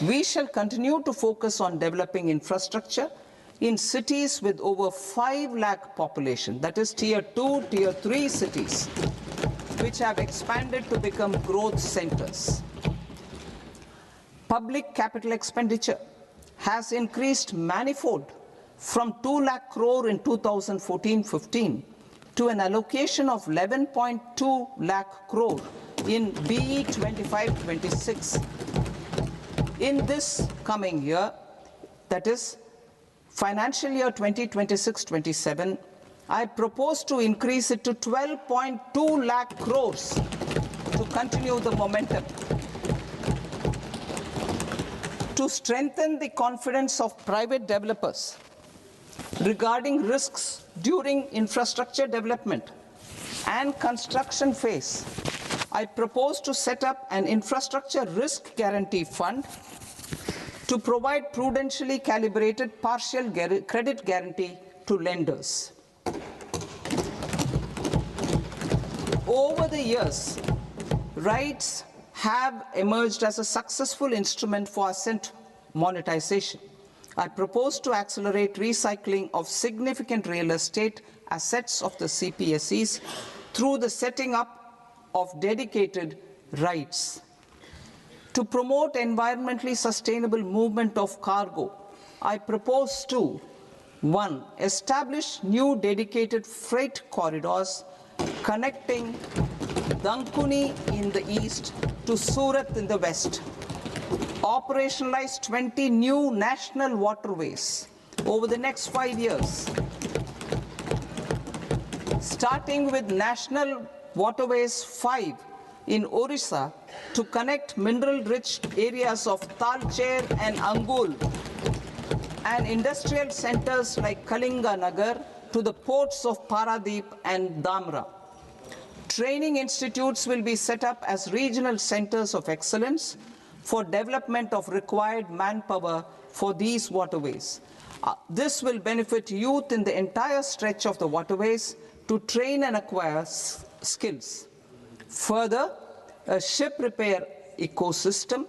We shall continue to focus on developing infrastructure in cities with over 5 lakh population, that is tier 2, tier 3 cities, which have expanded to become growth centers. Public capital expenditure has increased manifold from 2 lakh crore in 2014-15 to an allocation of 11.2 lakh crore in BE 25-26. In this coming year, that is financial year 2026-27, I propose to increase it to 12.2 lakh crores to continue the momentum. To strengthen the confidence of private developers regarding risks during infrastructure development and construction phase, I propose to set up an infrastructure risk guarantee fund to provide prudentially calibrated partial credit guarantee to lenders. Over the years, RITES have emerged as a successful instrument for asset monetization. I propose to accelerate recycling of significant real estate assets of the CPSEs through the setting up of dedicated RITES. To promote environmentally sustainable movement of cargo, I propose to 1. Establish new dedicated freight corridors connecting Dankuni in the east to Surat in the west. Operationalize 20 new national waterways over the next 5 years, starting with National Waterways 5 in Orissa to connect mineral-rich areas of Talcher and Angul and industrial centers like Kalinga Nagar to the ports of Paradeep and Dhamra. Training institutes will be set up as regional centers of excellence for development of required manpower for these waterways. This will benefit youth in the entire stretch of the waterways to train and acquire skills. Further, a ship repair ecosystem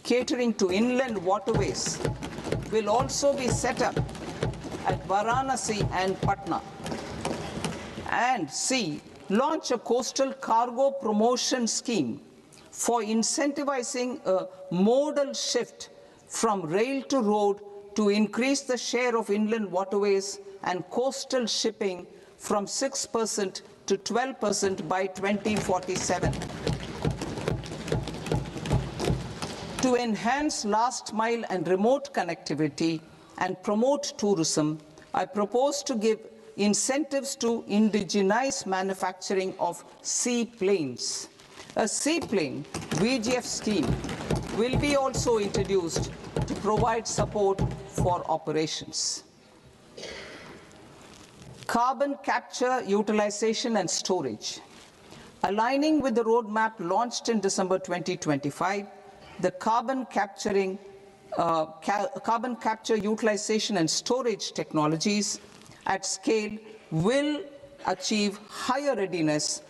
catering to inland waterways will also be set up at Varanasi and Patna. And C, launch a coastal cargo promotion scheme for incentivizing a modal shift from rail to road to increase the share of inland waterways and coastal shipping from 6% to 12% by 2047. To enhance last mile and remote connectivity and promote tourism, I propose to give incentives to indigenize manufacturing of seaplanes. A seaplane VGF scheme will be also introduced to provide support for operations. Carbon capture, utilization and storage. Aligning with the roadmap launched in December 2025, the carbon capture, utilization and storage technologies at scale will achieve higher readiness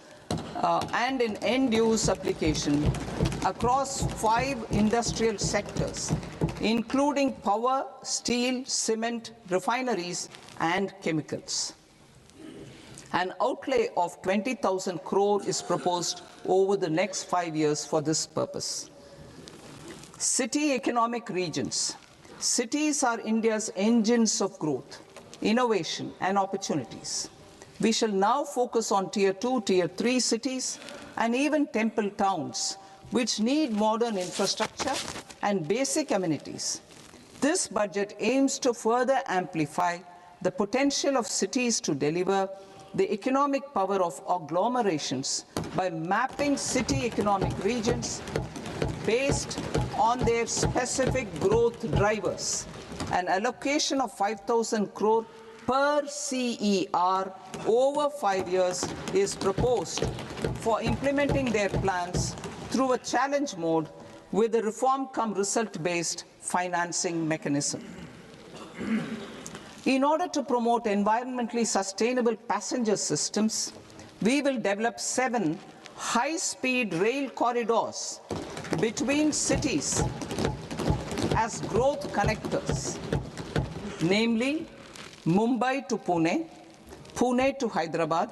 and in end-use application across 5 industrial sectors, including power, steel, cement, refineries, and chemicals. An outlay of 20,000 crore is proposed over the next 5 years for this purpose. City economic regions. Cities are India's engines of growth, innovation, and opportunities. We shall now focus on Tier 2, Tier 3 cities, and even temple towns, which need modern infrastructure and basic amenities. This budget aims to further amplify the potential of cities to deliver the economic power of agglomerations by mapping city economic regions based on their specific growth drivers. An allocation of 5,000 crore per CER over 5 years is proposed for implementing their plans through a challenge mode with a reform-cum-result-based financing mechanism. In order to promote environmentally sustainable passenger systems, we will develop 7 high-speed rail corridors between cities as growth connectors, namely Mumbai to Pune, Pune to Hyderabad,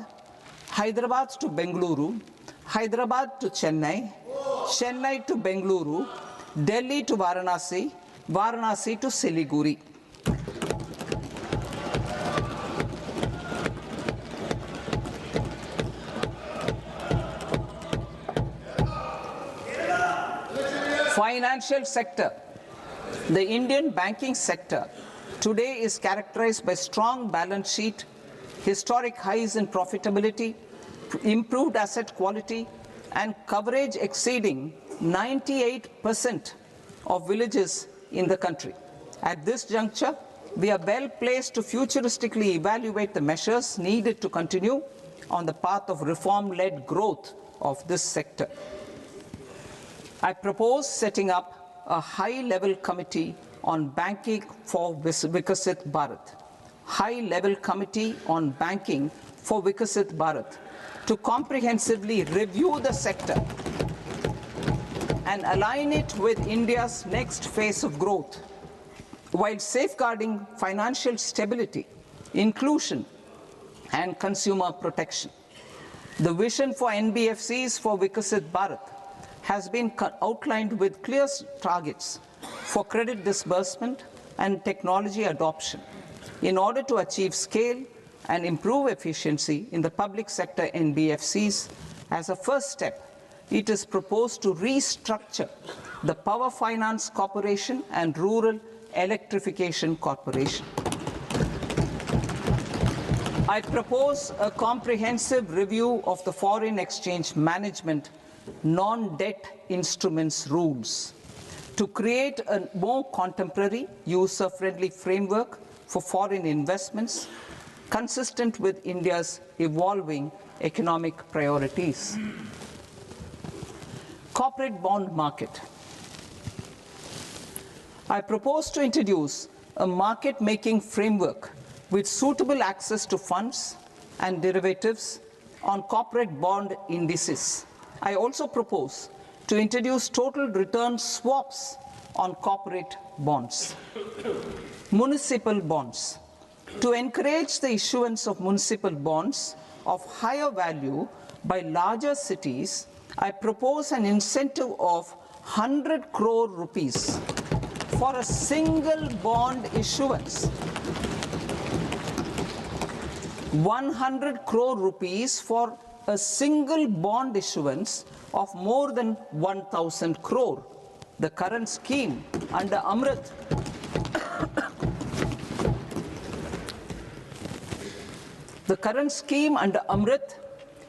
Hyderabad to Bengaluru, Hyderabad to Chennai, Chennai to Bengaluru, Delhi to Varanasi, Varanasi to Siliguri. Financial sector. The Indian banking sector today is characterized by strong balance sheet, historic highs in profitability, improved asset quality, and coverage exceeding 98% of villages in the country. At this juncture, we are well placed to futuristically evaluate the measures needed to continue on the path of reform-led growth of this sector. I propose setting up a high-level committee on banking for Vikasit Bharat. High-level committee on banking for Vikasit Bharat to comprehensively review the sector and align it with India's next phase of growth while safeguarding financial stability, inclusion, and consumer protection. The vision for NBFCs for Vikasit Bharat has been outlined with clear targets for credit disbursement and technology adoption in order to achieve scale and improve efficiency in the public sector NBFCs. As a first step, it is proposed to restructure the Power Finance Corporation and Rural Electrification Corporation. I propose a comprehensive review of the foreign exchange management non-debt instruments rules to create a more contemporary, user-friendly framework for foreign investments consistent with India's evolving economic priorities. Corporate bond market. I propose to introduce a market-making framework with suitable access to funds and derivatives on corporate bond indices. I also propose to introduce total return swaps on corporate bonds. Municipal bonds. To encourage the issuance of municipal bonds of higher value by larger cities, I propose an incentive of 100 crore rupees for a single bond issuance. 100 crore rupees for a single bond issuance of more than 1,000 crore. The current scheme under Amrit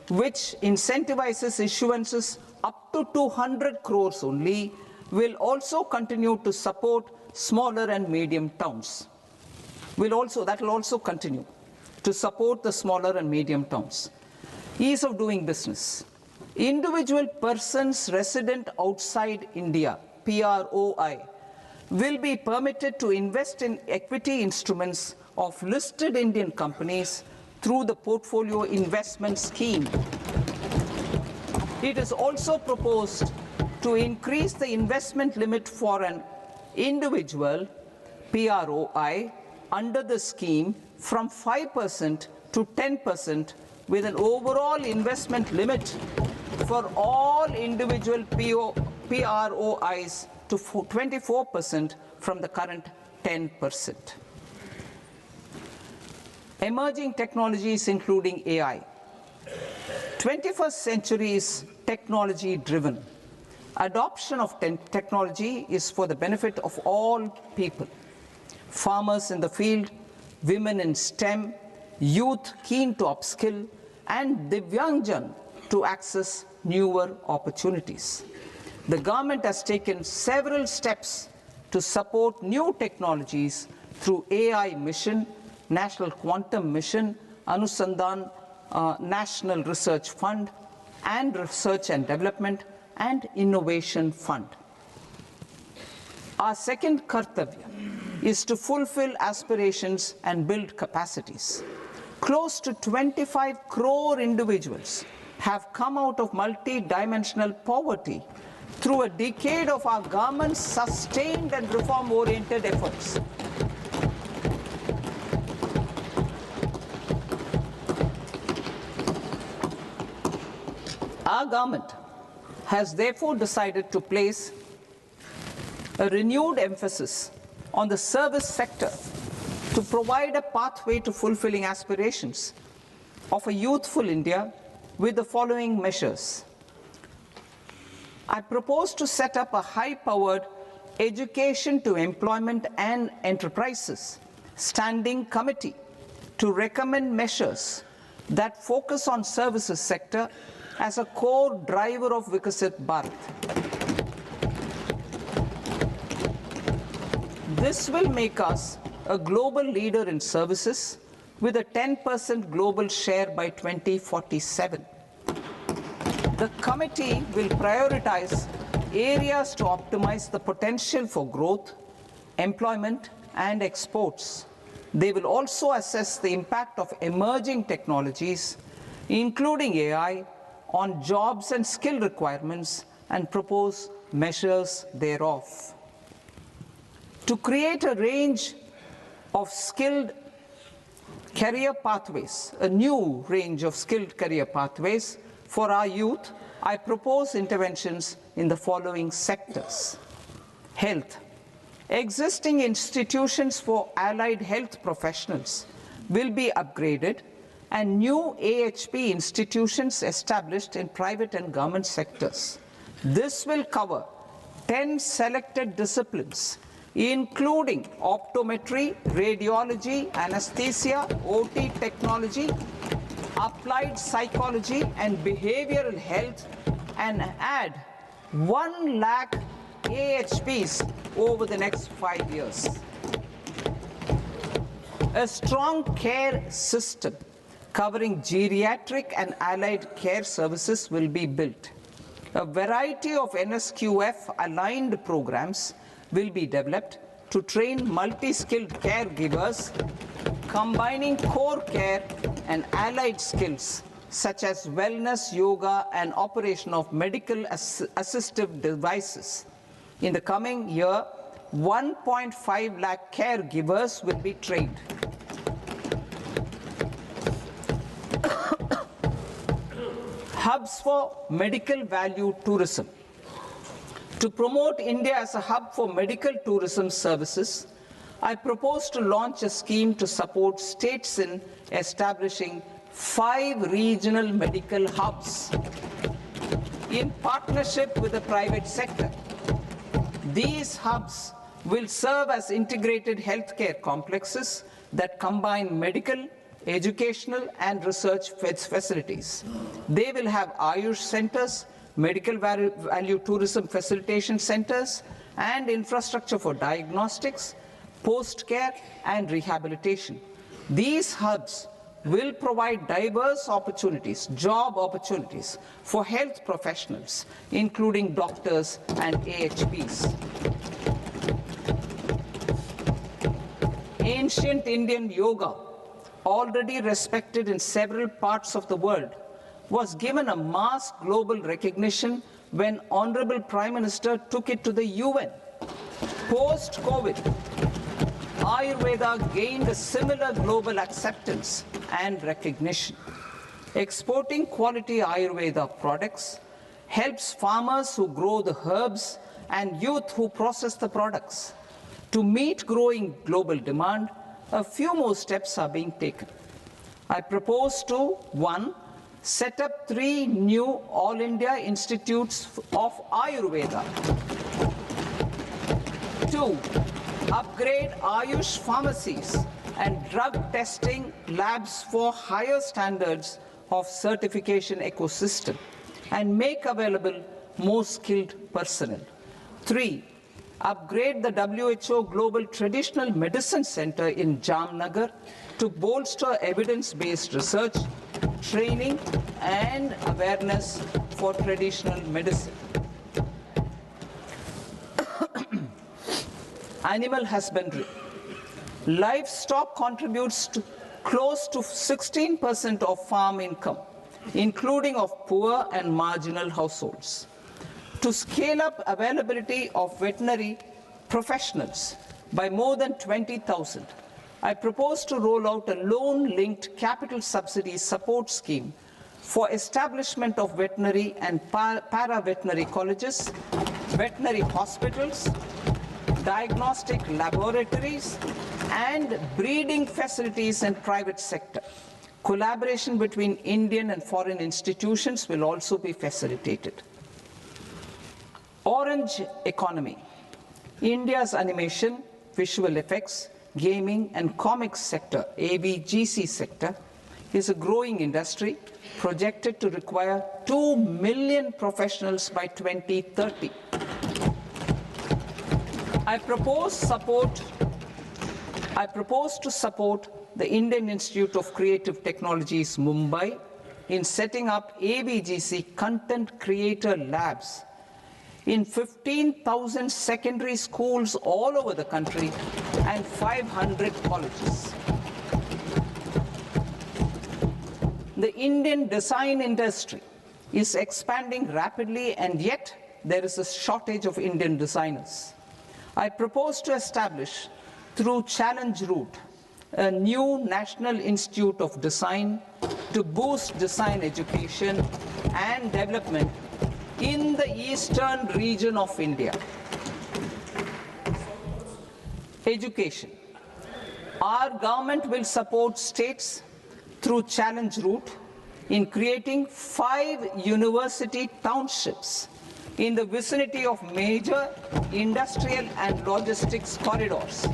which incentivizes issuances up to 200 crores only, will also continue to support smaller and medium towns. That will also continue to support the smaller and medium towns. Ease of doing business. Individual persons resident outside India, PROI, will be permitted to invest in equity instruments of listed Indian companies through the portfolio investment scheme. It is also proposed to increase the investment limit for an individual PROI under the scheme from 5% to 10%, with an overall investment limit for all individual PROIs to 24% from the current 10%. Emerging technologies including AI. 21st century is technology driven. Adoption of technology is for the benefit of all people. Farmers in the field, women in STEM, youth keen to upskill, and Divyangjan to access newer opportunities. The government has taken several steps to support new technologies through AI Mission, National Quantum Mission, Anusandhan National Research Fund, and Research and Development and Innovation Fund. Our second kartavya is to fulfill aspirations and build capacities. Close to 25 crore individuals have come out of multi-dimensional poverty through a decade of our government's sustained and reform-oriented efforts. Our government has therefore decided to place a renewed emphasis on the service sector to provide a pathway to fulfilling aspirations of a youthful India with the following measures. I propose to set up a high-powered Education to Employment and Enterprises Standing Committee to recommend measures that focus on services sector as a core driver of Vikasit Bharat. This will make us a global leader in services with a 10% global share by 2047. The committee will prioritize areas to optimize the potential for growth, employment, and exports. They will also assess the impact of emerging technologies, including AI, on jobs and skill requirements and propose measures thereof. To create a range of skilled career pathways, a new range of skilled career pathways for our youth, I propose interventions in the following sectors. Health. Existing institutions for allied health professionals will be upgraded and new AHP institutions established in private and government sectors. This will cover 10 selected disciplines, including optometry, radiology, anesthesia, OT technology, applied psychology and behavioral health, and add 1 lakh AHPs over the next 5 years. A strong care system covering geriatric and allied care services will be built. A variety of NSQF-aligned programs will be developed to train multi-skilled caregivers, combining core care and allied skills such as wellness, yoga, and operation of medical assistive devices. In the coming year, 1.5 lakh caregivers will be trained. Hubs for medical value tourism. To promote India as a hub for medical tourism services, I propose to launch a scheme to support states in establishing 5 regional medical hubs in partnership with the private sector. These hubs will serve as integrated healthcare complexes that combine medical, educational, and research facilities. They will have Ayush centers, medical value tourism facilitation centers, and infrastructure for diagnostics, post-care, and rehabilitation. These hubs will provide diverse opportunities, job opportunities for health professionals, including doctors and AHPs. Ancient Indian yoga, already respected in several parts of the world, was given a mass global recognition when Honorable Prime Minister took it to the UN. Post-COVID, Ayurveda gained a similar global acceptance and recognition. Exporting quality Ayurveda products helps farmers who grow the herbs and youth who process the products. To meet growing global demand, a few more steps are being taken. I propose to 1. Set up 3 new All India Institutes of Ayurveda. 2. Upgrade Ayush pharmacies and drug testing labs for higher standards of certification ecosystem and make available more skilled personnel. 3. Upgrade the WHO Global Traditional Medicine Center in Jamnagar to bolster evidence-based research, training, and awareness for traditional medicine. Animal husbandry. Livestock contributes to close to 16% of farm income, including of poor and marginal households. to scale up availability of veterinary professionals by more than 20,000. I propose to roll out a loan-linked capital subsidy support scheme for establishment of veterinary and para-veterinary colleges, veterinary hospitals, diagnostic laboratories, and breeding facilities in private sector. Collaboration between Indian and foreign institutions will also be facilitated. Orange economy. India's animation, visual effects, gaming and comics sector, AVGC sector, is a growing industry projected to require 2 million professionals by 2030. I propose to support the Indian Institute of Creative Technologies, Mumbai, in setting up AVGC content creator labs in 15,000 secondary schools all over the country and 500 colleges. The Indian design industry is expanding rapidly, and yet there is a shortage of Indian designers. I propose to establish, through Challenge Route, a new National Institute of Design to boost design education and development in the eastern region of India. Education. Our government will support states through Challenge Route in creating 5 university townships in the vicinity of major industrial and logistics corridors.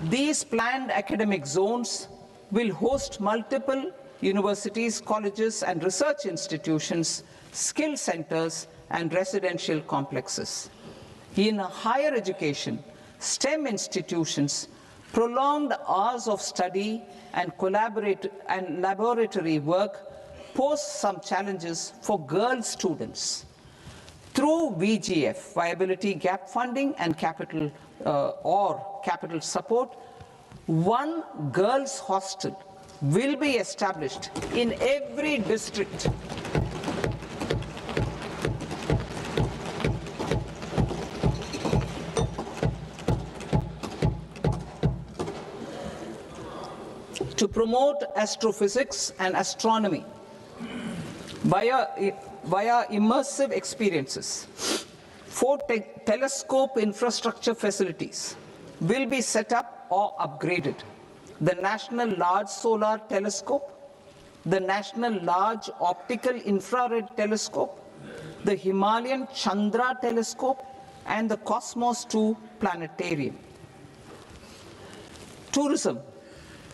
These planned academic zones will host multiple universities, colleges, and research institutions, skill centers, and residential complexes. In higher education, STEM institutions, prolonged hours of study and laboratory work pose some challenges for girl students. Through VGF, Viability Gap Funding and capital support, one girls' hostel will be established in every district. To promote astrophysics and astronomy via immersive experiences, 4 telescope infrastructure facilities will be set up or upgraded. The National Large Solar Telescope, the National Large Optical Infrared Telescope, the Himalayan Chandra Telescope, and the Cosmos 2 Planetarium. Tourism.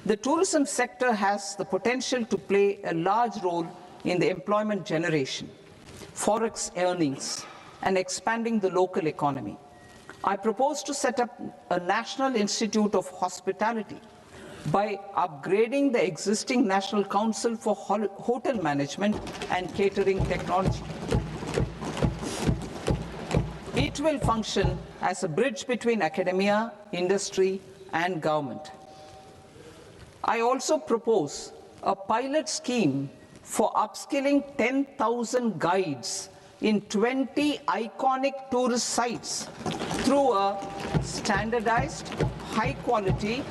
The tourism sector has the potential to play a large role in the employment generation, forex earnings, and expanding the local economy. I propose to set up a National Institute of Hospitality by upgrading the existing National Council for Hotel Management and Catering Technology. It will function as a bridge between academia, industry, and government. I also propose a pilot scheme for upskilling 10,000 guides in 20 iconic tourist sites through a standardized, high-quality,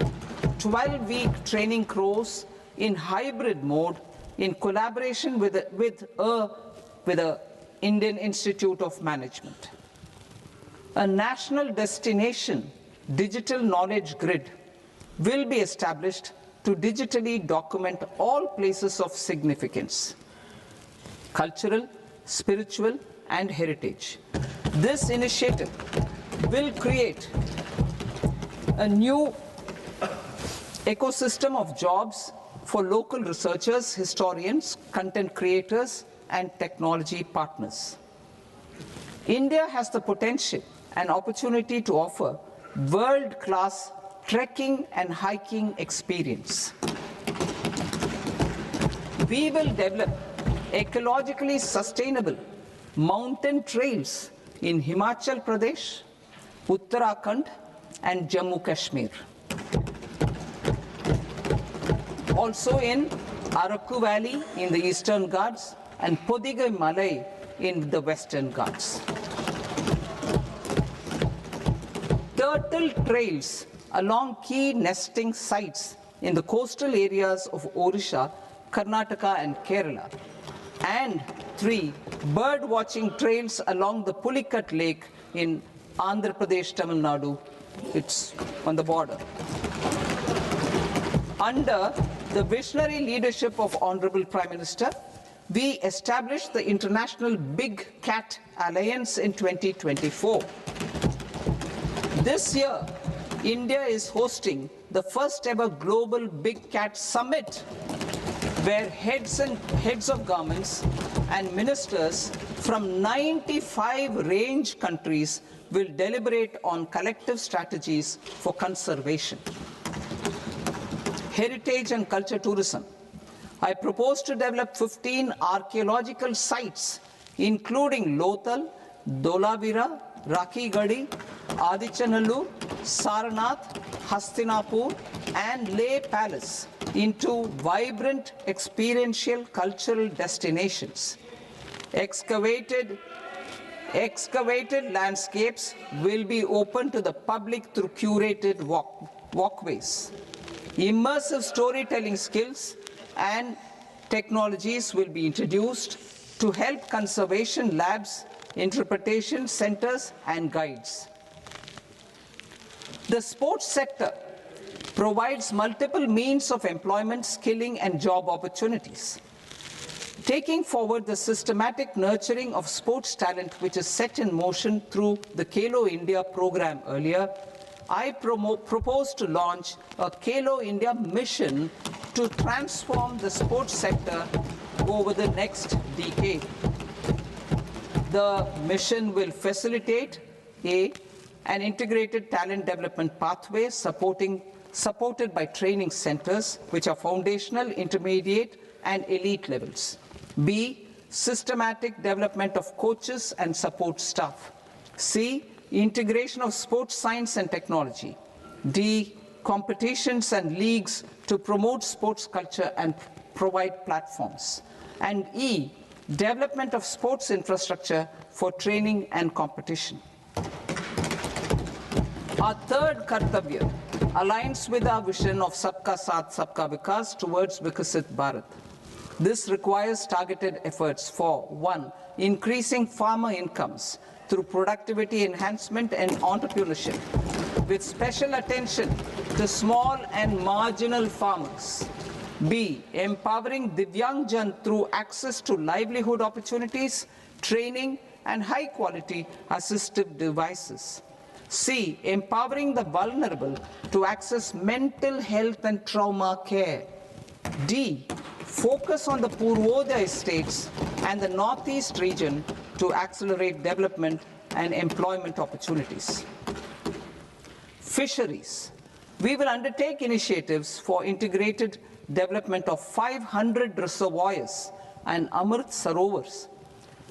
12-week training course in hybrid mode in collaboration with the Indian Institute of Management. A national destination digital knowledge grid will be established to digitally document all places of significance, cultural, spiritual, and heritage. This initiative will create a new ecosystem of jobs for local researchers, historians, content creators, and technology partners. India has the potential and opportunity to offer world-class trekking and hiking experience. We will develop ecologically sustainable mountain trails in Himachal Pradesh, Uttarakhand, and Jammu Kashmir. Also in Araku Valley in the Eastern Ghats and Podigai Malai in the Western Ghats. Turtle trails along key nesting sites in the coastal areas of Odisha, Karnataka and Kerala. And 3, bird watching trails along the Pulikat Lake in Andhra Pradesh, Tamil Nadu. It's on the border. Under the visionary leadership of Honorable Prime Minister, we established the International Big Cat Alliance in 2024. This year, India is hosting the first ever Global Big Cat Summit, where heads of governments and ministers from 95 range countries will deliberate on collective strategies for conservation. Heritage and culture tourism. I propose to develop 15 archaeological sites, including Lothal, Dolavira, Rakhi Gadi, Adichanallur, Saranath, Hastinapur, and Leh Palace into vibrant experiential cultural destinations. Excavated landscapes will be open to the public through curated walkways. Immersive storytelling skills and technologies will be introduced to help conservation labs, interpretation centers, and guides. The sports sector provides multiple means of employment, skilling, and job opportunities. Taking forward the systematic nurturing of sports talent, which is set in motion through the Khelo India program earlier, I propose to launch a Khelo India mission to transform the sports sector over the next decade. The mission will facilitate an integrated talent development pathway supported by training centers, which are foundational, intermediate, and elite levels. B, systematic development of coaches and support staff. C, integration of sports science and technology. D, competitions and leagues to promote sports culture and provide platforms. And E, development of sports infrastructure for training and competition. Our third Kartavya aligns with our vision of Sabka Saath, Sabka Vikas towards Vikasit Bharat. This requires targeted efforts for 1, increasing farmer incomes through productivity enhancement and entrepreneurship, with special attention to small and marginal farmers. B, empowering Divyang Jan through access to livelihood opportunities, training, and high-quality assistive devices. C, empowering the vulnerable to access mental health and trauma care. D, focus on the Purvodaya states and the Northeast region to accelerate development and employment opportunities. Fisheries. We will undertake initiatives for integrated development of 500 reservoirs and Amrit Sarovars.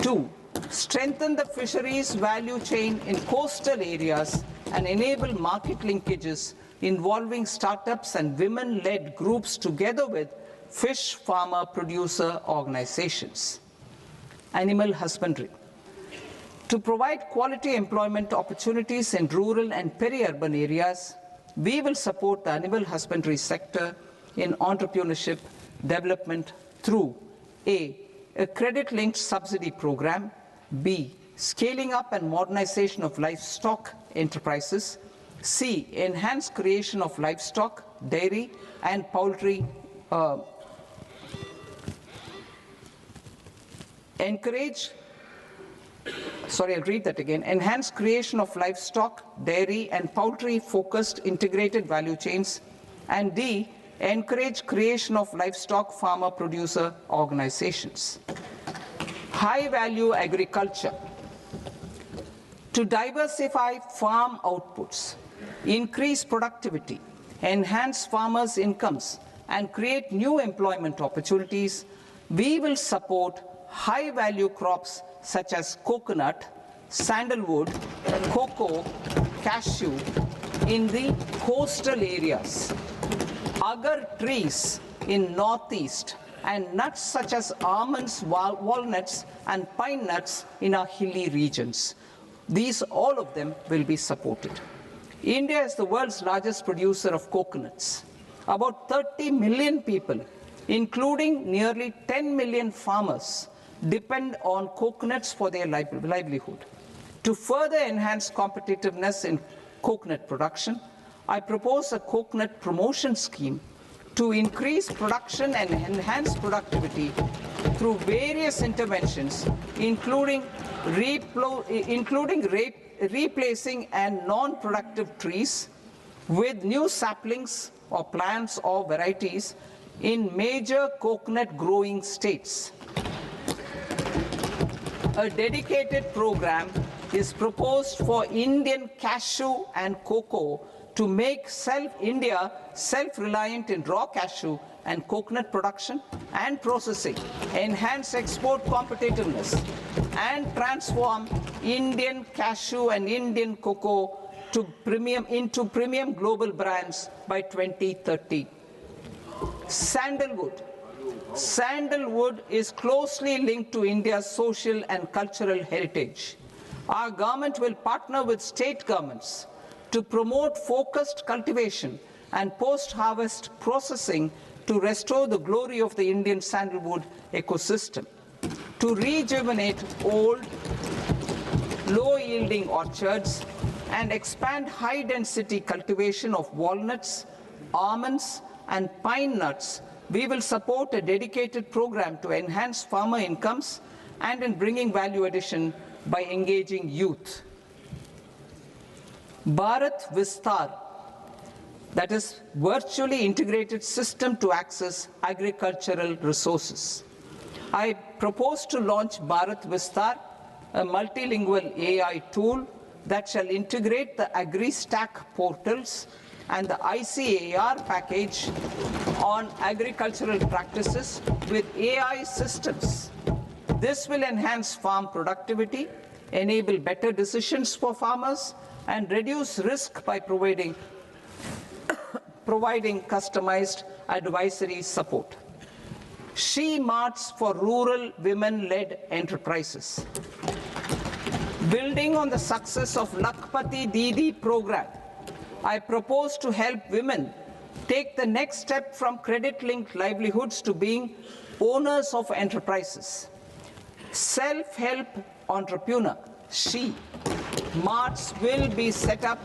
2, strengthen the fisheries value chain in coastal areas and enable market linkages involving startups and women-led groups together with fish farmer producer organizations. Animal husbandry. To provide quality employment opportunities in rural and peri-urban areas, we will support the animal husbandry sector in entrepreneurship development through A, credit-linked subsidy program, B, scaling up and modernization of livestock enterprises, C, enhanced creation of livestock, dairy, and poultry enhanced creation of livestock, dairy, and poultry-focused integrated value chains, and D, encourage creation of livestock farmer-producer organizations. High-value agriculture. To diversify farm outputs, increase productivity, enhance farmers' incomes, and create new employment opportunities, we will support high-value crops such as coconut, sandalwood, cocoa, cashew in the coastal areas, agar trees in Northeast, and nuts such as almonds, walnuts, and pine nuts in our hilly regions. These, all of them, will be supported. India is the world's largest producer of coconuts. About 30 million people, including nearly 10 million farmers, depend on coconuts for their livelihood. To further enhance competitiveness in coconut production, I propose a coconut promotion scheme to increase production and enhance productivity through various interventions, including replacing and non-productive trees with new saplings or plants or varieties in major coconut growing states. A dedicated program is proposed for Indian cashew and cocoa to make India self-reliant in raw cashew and coconut production and processing, enhance export competitiveness, and transform Indian cashew and Indian cocoa into premium global brands by 2030. Sandalwood. Sandalwood is closely linked to India's social and cultural heritage. Our government will partner with state governments to promote focused cultivation and post-harvest processing to restore the glory of the Indian sandalwood ecosystem, to rejuvenate old, low-yielding orchards, and expand high-density cultivation of walnuts, almonds, and pine nuts. We will support a dedicated program to enhance farmer incomes and in bringing value addition by engaging youth. Bharat Vistar, that is virtually integrated system to access agricultural resources. I propose to launch Bharat Vistar, a multilingual AI tool that shall integrate the AgriStack portals and the ICAR package on agricultural practices with AI systems. This will enhance farm productivity, enable better decisions for farmers, and reduce risk by providing customized advisory support. She Marts for rural women-led enterprises. Building on the success of Lakpati Didi program, I propose to help women take the next step from credit-linked livelihoods to being owners of enterprises. Self-help entrepreneur, She Marts will be set up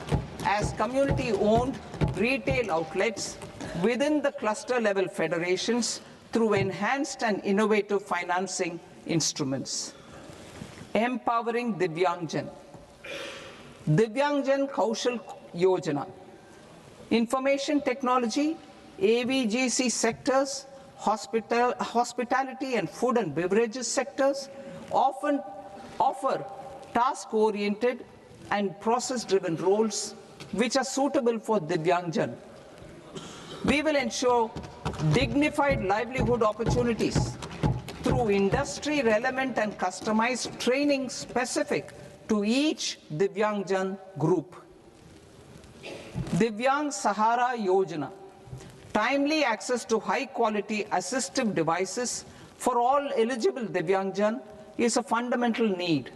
as community-owned retail outlets within the cluster-level federations through enhanced and innovative financing instruments. Empowering Divyangjan. Divyangjan Kaushal Yojana. Information technology, AVGC sectors, hospitality and food and beverages sectors often offer task-oriented and process-driven roles which are suitable for Divyangjan. We will ensure dignified livelihood opportunities through industry-relevant and customized training specific to each Divyangjan group. Divyang Sahara Yojana. Timely access to high-quality assistive devices for all eligible Divyangjan is a fundamental need.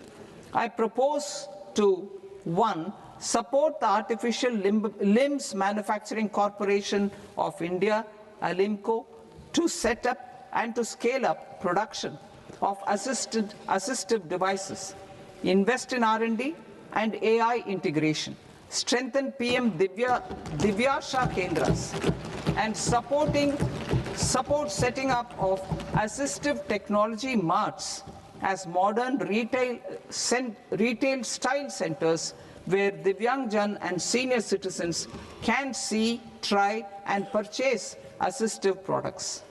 I propose to 1. Support the Artificial Limbs Manufacturing Corporation of India, ALIMCO, to set up and to scale up production of assistive devices, invest in R&D and AI integration, strengthen PM Divyasha Kendras, and support setting up of assistive technology marts as modern retail style centers where Divyangjan and senior citizens can see, try, and purchase assistive products.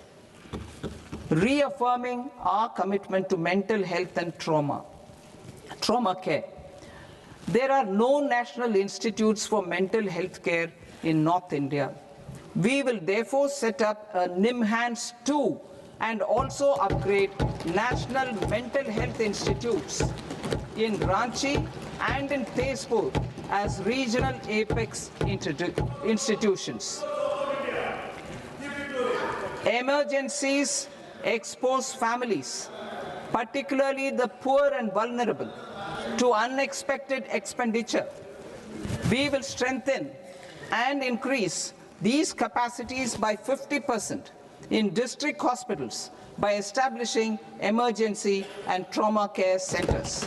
Reaffirming our commitment to mental health and trauma care. There are no national institutes for mental health care in North India. We will therefore set up a NIMHANS 2 and also upgrade national mental health institutes in Ranchi and in Tezpur as regional apex institutions. Emergencies expose families, particularly the poor and vulnerable, to unexpected expenditure. We will strengthen and increase these capacities by 50% in district hospitals by establishing emergency and trauma care centers.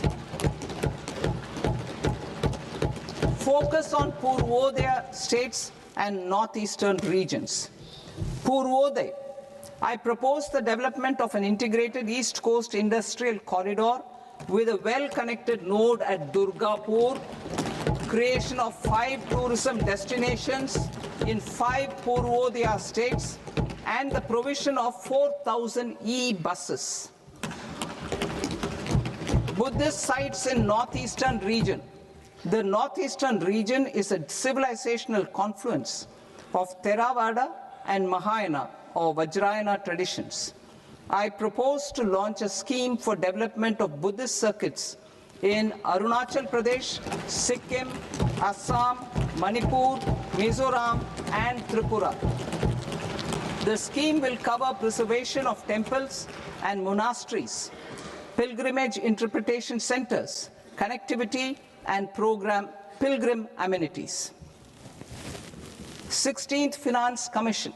Focus on Purvodaya states and northeastern regions. Purvodaya, I propose the development of an integrated East Coast industrial corridor with a well-connected node at Durgapur, creation of 5 tourism destinations in 5 Purvodaya states, and the provision of 4,000 e-buses. Buddhist sites in northeastern region. The northeastern region is a civilizational confluence of Theravada and Mahayana or Vajrayana traditions. I propose to launch a scheme for development of Buddhist circuits in Arunachal Pradesh, Sikkim, Assam, Manipur, Mizoram, and Tripura. The scheme will cover preservation of temples and monasteries, pilgrimage interpretation centers, connectivity, and pilgrim amenities. 16th Finance Commission.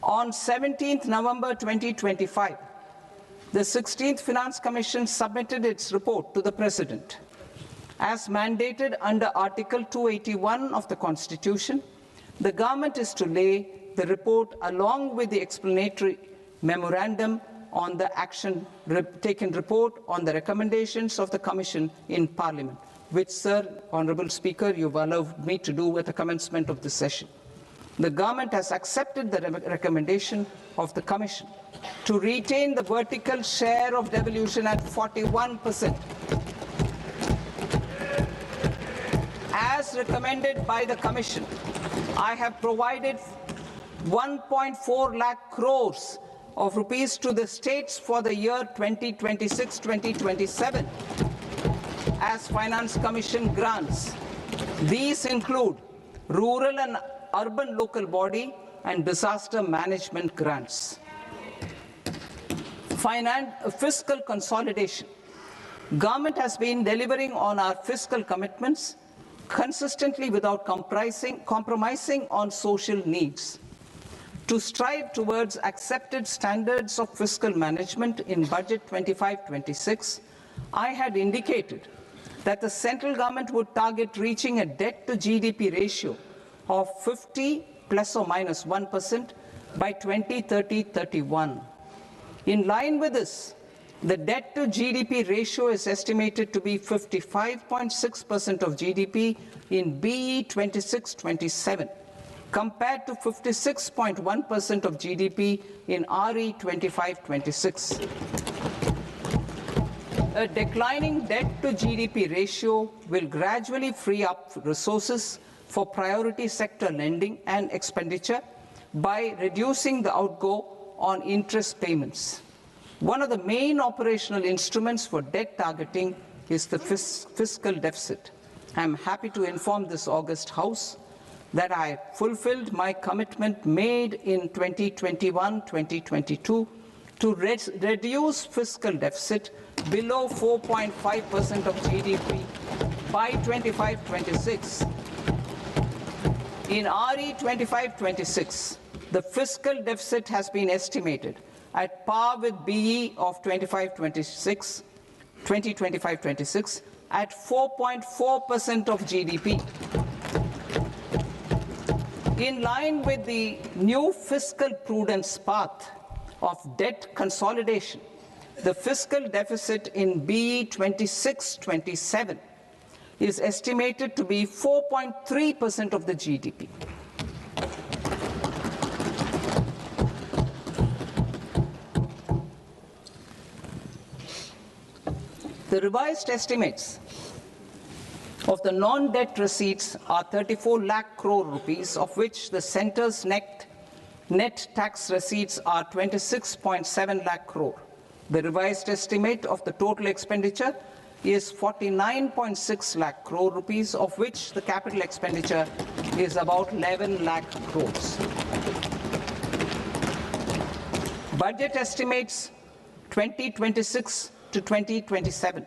On 17th November 2025, the 16th Finance Commission submitted its report to the President. As mandated under Article 281 of the Constitution, the government is to lay the report along with the explanatory memorandum on the action taken report on the recommendations of the Commission in Parliament, which, Sir, Honourable Speaker, you've allowed me to do at the commencement of this session. The government has accepted the recommendation of the Commission to retain the vertical share of devolution at 41%. As recommended by the Commission, I have provided 1.4 lakh crores of rupees to the states for the year 2026-2027 as Finance Commission grants. These include rural and urban local body and disaster management grants. Fiscal consolidation. Government has been delivering on our fiscal commitments consistently without compromising on social needs. To strive towards accepted standards of fiscal management in Budget 25-26, I had indicated that the central government would target reaching a debt to GDP ratio of 50 plus or minus 1% by 2030-31. In line with this, the debt to GDP ratio is estimated to be 55.6% of GDP in BE 26-27, compared to 56.1% of GDP in RE 25-26. A declining debt to GDP ratio will gradually free up resources for priority sector lending and expenditure by reducing the outgo on interest payments. One of the main operational instruments for debt targeting is the fiscal deficit. I am happy to inform this august House that I fulfilled my commitment made in 2021-2022 to reduce fiscal deficit below 4.5% of GDP by 25-26. In RE 25-26, the fiscal deficit has been estimated at par with BE of 2025-26 at 4.4% of GDP. In line with the new fiscal prudence path of debt consolidation, the fiscal deficit in BE 26-27 is estimated to be 4.3% of the GDP. The revised estimates of the non-debt receipts are 34 lakh crore rupees, of which the centre's net tax receipts are 26.7 lakh crore. The revised estimate of the total expenditure is 49.6 lakh crore rupees, of which the capital expenditure is about 11 lakh crores. Budget estimates 2026 to 2027.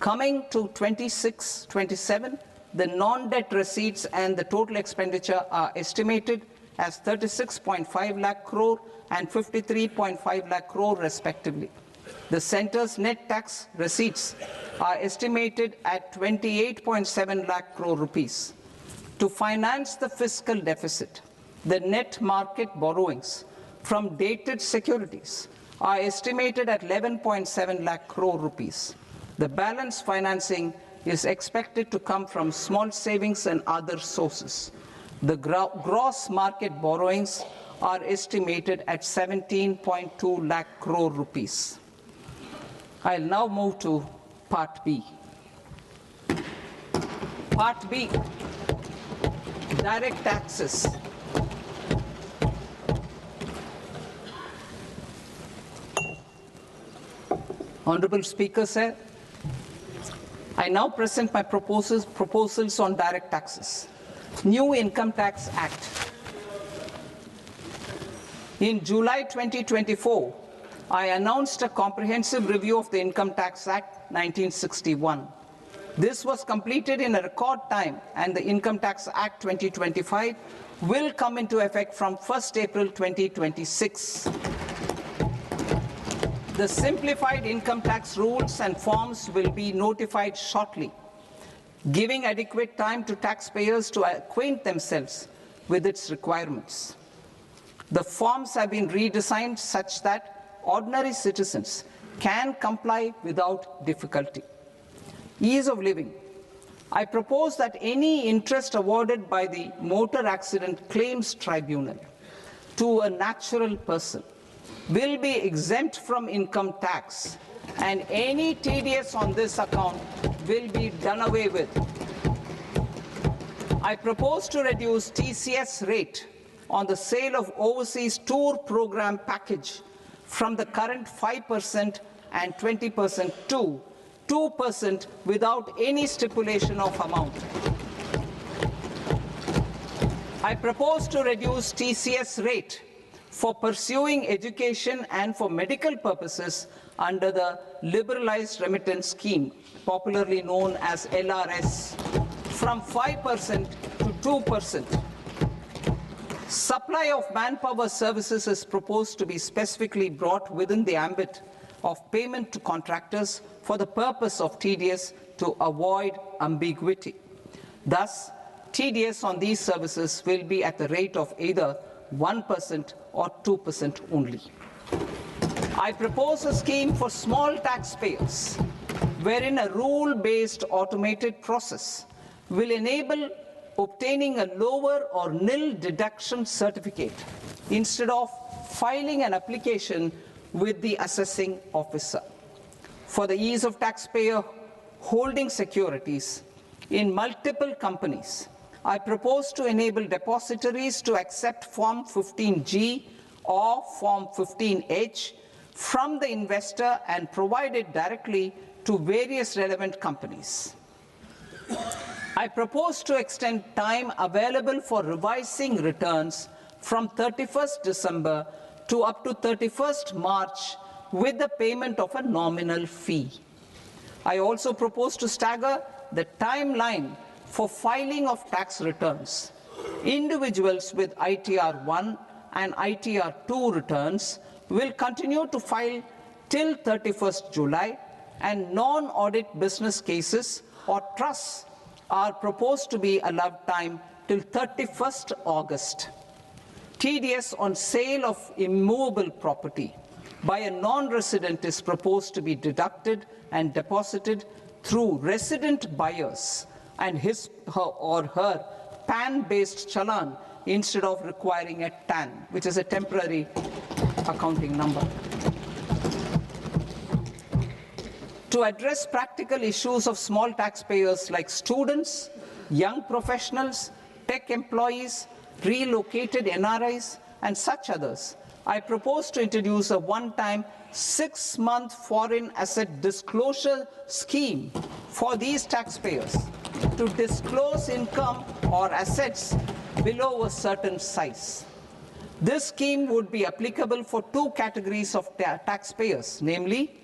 Coming to 26-27, the non-debt receipts and the total expenditure are estimated as 36.5 lakh crore and 53.5 lakh crore respectively. The centre's net tax receipts are estimated at 28.7 lakh crore rupees. To finance the fiscal deficit, the net market borrowings from dated securities are estimated at 11.7 lakh crore rupees. The balance financing is expected to come from small savings and other sources. The gross market borrowings are estimated at 17.2 lakh crore rupees. I'll now move to Part B. Part B, direct taxes. Honorable Speaker, sir, I now present my proposals on direct taxes. New Income Tax Act. In July 2024, I announced a comprehensive review of the Income Tax Act 1961. This was completed in a record time, and the Income Tax Act 2025 will come into effect from 1st April 2026. The simplified income tax rules and forms will be notified shortly, giving adequate time to taxpayers to acquaint themselves with its requirements. The forms have been redesigned such that ordinary citizens can comply without difficulty. Ease of living. I propose that any interest awarded by the Motor Accident Claims Tribunal to a natural person will be exempt from income tax, and any TDS on this account will be done away with. I propose to reduce TCS rate on the sale of overseas tour program package from the current 5% and 20% to 2% without any stipulation of amount. I propose to reduce TCS rate for pursuing education and for medical purposes under the Liberalized Remittance Scheme, popularly known as LRS, from 5% to 2%. Supply of manpower services is proposed to be specifically brought within the ambit of payment to contractors for the purpose of TDS to avoid ambiguity. Thus, TDS on these services will be at the rate of either 1% or 2% only. I propose a scheme for small taxpayers, wherein a rule-based automated process will enable obtaining a lower or nil deduction certificate instead of filing an application with the assessing officer. For the ease of taxpayer holding securities in multiple companies, I propose to enable depositories to accept Form 15G or Form 15H from the investor and provide it directly to various relevant companies. I propose to extend time available for revising returns from 31st December to up to 31st March with the payment of a nominal fee. I also propose to stagger the timeline for filing of tax returns. Individuals with ITR 1 and ITR 2 returns will continue to file till 31st July, and non-audit business cases or trusts are proposed to be allowed time till 31st August. TDS on sale of immovable property by a non-resident is proposed to be deducted and deposited through resident buyers and his or her PAN-based challan instead of requiring a TAN, which is a temporary accounting number. To address practical issues of small taxpayers like students, young professionals, tech employees, relocated NRIs, and such others, I propose to introduce a one-time 6-month foreign asset disclosure scheme for these taxpayers to disclose income or assets below a certain size. This scheme would be applicable for two categories of taxpayers, namely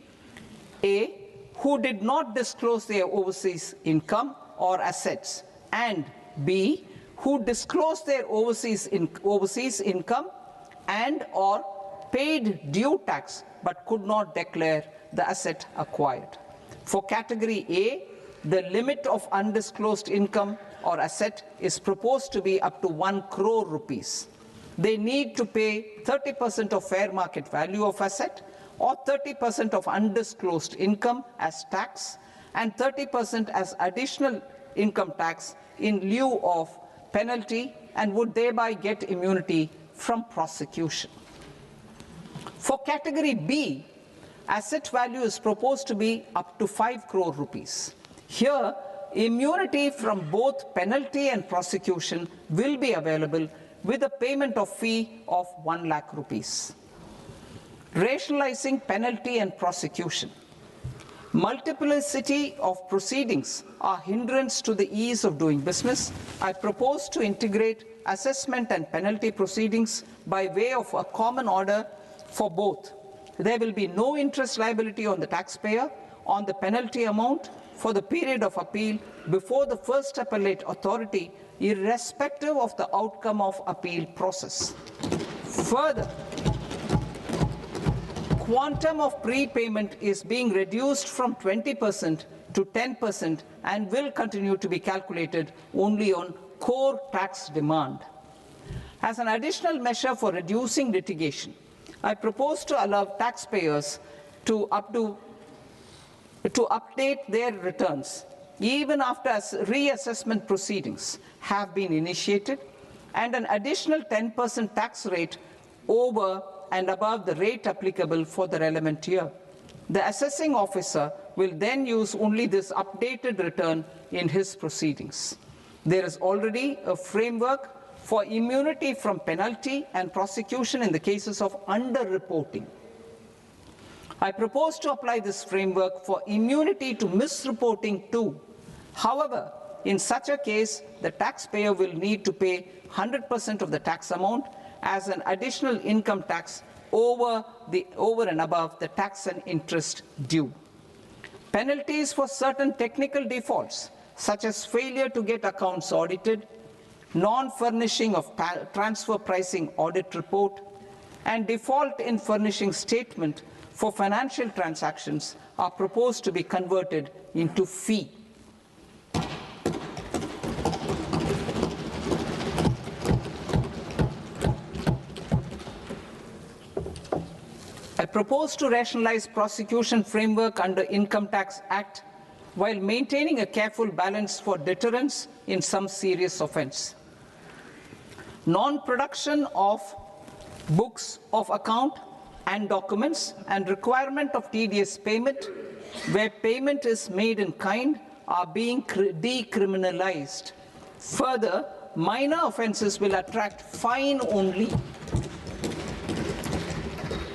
A, who did not disclose their overseas income or assets, and B, who disclosed their overseas income and or paid due tax but could not declare the asset acquired. For category A, the limit of undisclosed income or asset is proposed to be up to 1 crore rupees. They need to pay 30% of fair market value of asset or 30% of undisclosed income as tax and 30% as additional income tax in lieu of penalty and would thereby get immunity from prosecution. For category B, asset value is proposed to be up to 5 crore rupees. Here, immunity from both penalty and prosecution will be available with a payment of fee of 1 lakh rupees. Rationalizing penalty and prosecution. Multiplicity of proceedings are hindrance to the ease of doing business. I propose to integrate assessment and penalty proceedings by way of a common order for both. There will be no interest liability on the taxpayer on the penalty amount for the period of appeal before the first appellate authority, irrespective of the outcome of appeal process. Further, quantum of prepayment is being reduced from 20% to 10% and will continue to be calculated only on core tax demand. As an additional measure for reducing litigation, I propose to allow taxpayers to update their returns even after reassessment proceedings have been initiated and an additional 10% tax rate over and above the rate applicable for the relevant year. The assessing officer will then use only this updated return in his proceedings. There is already a framework for immunity from penalty and prosecution in the cases of underreporting. I propose to apply this framework for immunity to misreporting too. However, in such a case, the taxpayer will need to pay 100% of the tax amount as an additional income tax over and above the tax and interest due. Penalties for certain technical defaults, such as failure to get accounts audited, non-furnishing of transfer pricing audit report, and default in furnishing statement for financial transactions are proposed to be converted into fee. I propose to rationalize prosecution framework under Income Tax Act while maintaining a careful balance for deterrence in some serious offence. Non-production of books of account and documents and requirement of TDS payment where payment is made in kind are being decriminalized. Further, minor offences will attract fine only.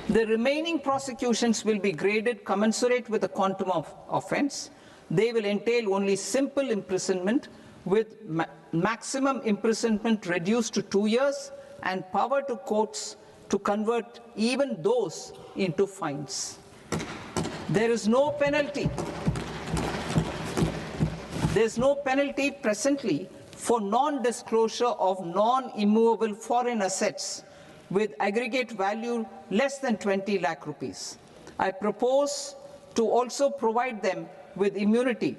The remaining prosecutions will be graded commensurate with the quantum of offence. They will entail only simple imprisonment with maximum imprisonment reduced to 2 years and power to courts to convert even those into fines. There is no penalty. There is no penalty presently for non-disclosure of non-immovable foreign assets with aggregate value less than 20 lakh rupees. I propose to also provide them with immunity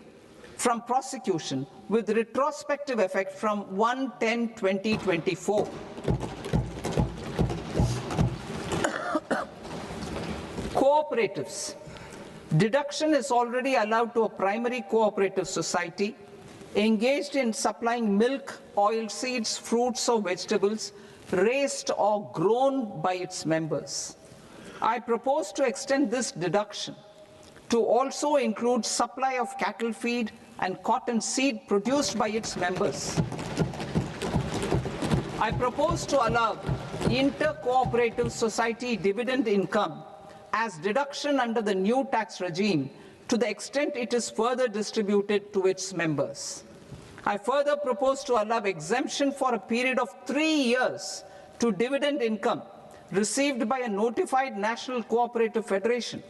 from prosecution with retrospective effect from 1/10/2024. Cooperatives. Deduction is already allowed to a primary cooperative society engaged in supplying milk, oilseeds, fruits or vegetables raised or grown by its members. I propose to extend this deduction to also include supply of cattle feed and cotton seed produced by its members. I propose to allow inter-cooperative society dividend income as deduction under the new tax regime to the extent it is further distributed to its members. I further propose to allow exemption for a period of 3 years to dividend income received by a notified national cooperative federation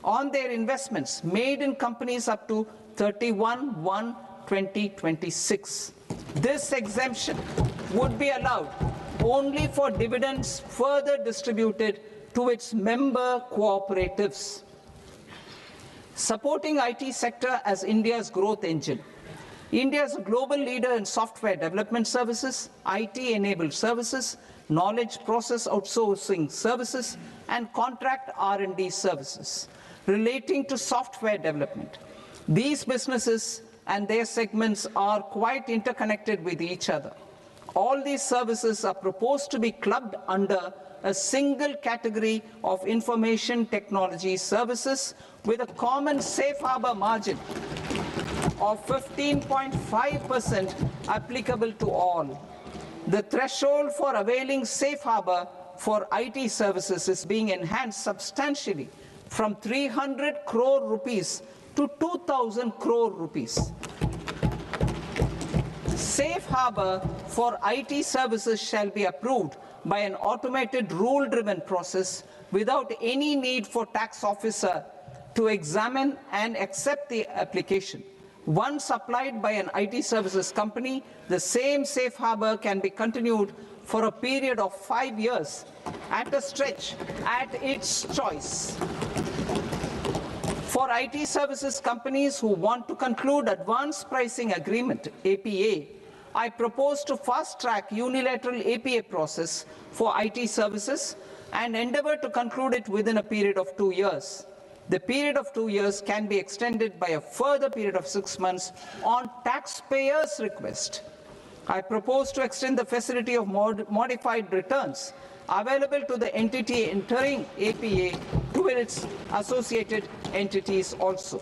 on their investments made in companies up to 31/1/2026. This exemption would be allowed only for dividends further distributed to its member cooperatives. Supporting IT sector as India's growth engine. India is a global leader in software development services, IT-enabled services, knowledge process outsourcing services, and contract R&D services relating to software development. These businesses and their segments are quite interconnected with each other. All these services are proposed to be clubbed under a single category of information technology services with a common safe harbor margin of 15.5% applicable to all. The threshold for availing safe harbor for IT services is being enhanced substantially from 300 crore rupees to 2,000 crore rupees. Safe harbor for IT services shall be approved by an automated rule-driven process without any need for tax officer to examine and accept the application. Once applied by an IT services company, the same safe harbor can be continued for a period of 5 years at a stretch at its choice. For IT services companies who want to conclude advanced pricing agreement, APA, I propose to fast-track unilateral APA process for IT services and endeavor to conclude it within a period of 2 years. The period of 2 years can be extended by a further period of 6 months on taxpayers' request. I propose to extend the facility of modified returns available to the entity entering APA to its associated entities also.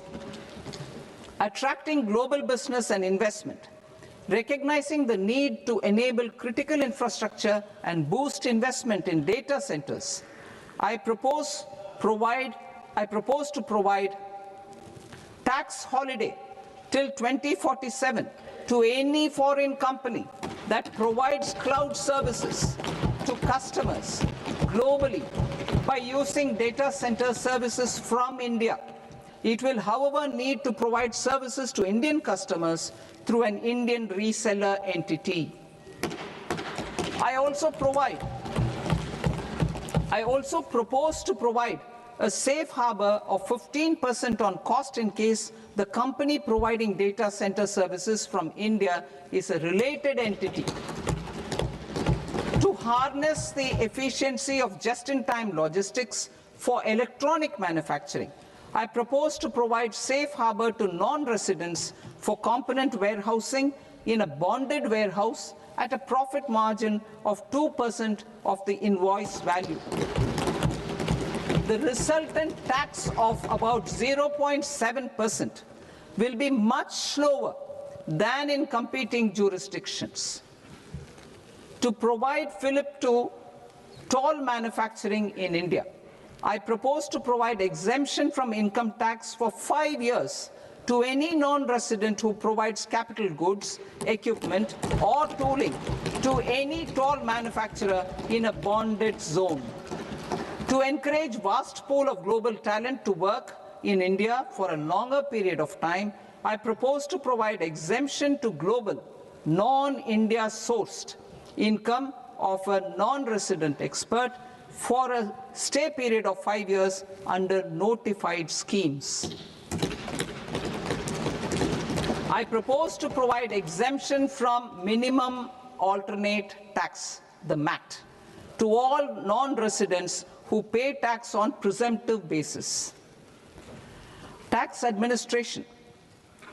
Attracting global business and investment. Recognizing the need to enable critical infrastructure and boost investment in data centers, I propose to provide tax holiday till 2047 to any foreign company that provides cloud services to customers globally by using data center services from India. It will, however, need to provide services to Indian customers through an Indian reseller entity. I also propose to provide a safe harbor of 15% on cost in case the company providing data center services from India is a related entity. To harness the efficiency of just-in-time logistics for electronic manufacturing, I propose to provide safe harbor to non-residents for component warehousing in a bonded warehouse at a profit margin of 2% of the invoice value. The resultant tax of about 0.7% will be much lower than in competing jurisdictions. To provide fillip to toll manufacturing in India, I propose to provide exemption from income tax for 5 years to any non-resident who provides capital goods, equipment, or tooling to any toll manufacturer in a bonded zone. To encourage vast pool of global talent to work in India for a longer period of time, I propose to provide exemption to global, non-India sourced income of a non-resident expert for a stay period of 5 years under notified schemes. I propose to provide exemption from minimum alternate tax, the MAT, to all non-residents who pay tax on presumptive basis. Tax administration.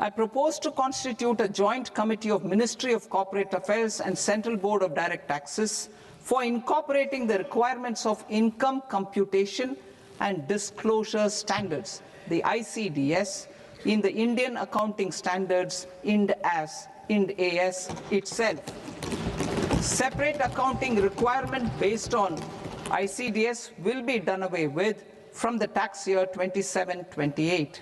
I propose to constitute a joint committee of Ministry of Corporate Affairs and Central Board of Direct Taxes for incorporating the requirements of income computation and disclosure standards, the ICDS, in the Indian Accounting Standards, IND-AS itself. Separate accounting requirement based on ICDS will be done away with from the tax year 27-28.